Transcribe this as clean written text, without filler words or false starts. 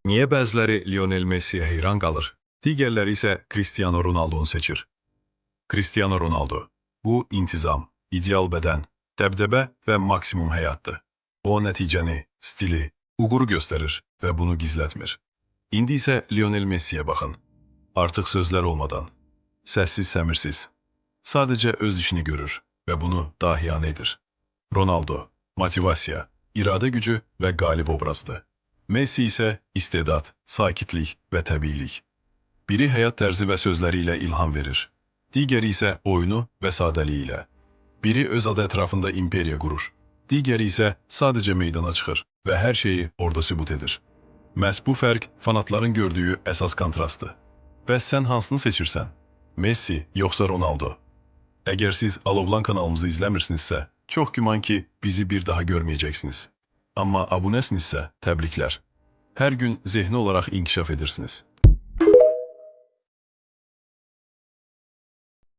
Niye bazıları Lionel Messi'ye hayran kalır? Diğerleri ise Cristiano Ronaldo'nu seçir. Cristiano Ronaldo. Bu intizam, ideal beden, debdebe ve maksimum hayattı. O neticeni, stili, uğuru gösterir ve bunu gizletmir. İndi ise Lionel Messi'ye bakın. Artık sözler olmadan. Sessiz semirsiz. Sadece öz işini görür ve bunu dahiyanedir. Ronaldo, motivasya, irade gücü ve galip obrazdı. Messi ise istedat, sakitlik ve tabiilik. Biri hayat terzi ve sözleriyle ilham verir. Diğeri ise oyunu ve sadeliğiyle. Biri öz adı etrafında imperiya kurur. Diğeri ise sadece meydana çıkır ve her şeyi orada sübut edir. Məhz bu fərq fanatların gördüğü esas kontrastı. Bəs sen hansını seçirsən? Messi yoxsa Ronaldo? Eğer siz Alovlan kanalımızı izlemirsinizsə, çox güman ki bizi bir daha görməyəcəksiniz. Amma abonesinizsə, təbriklər. Hər gün zehni olarak inkişaf edirsiniz.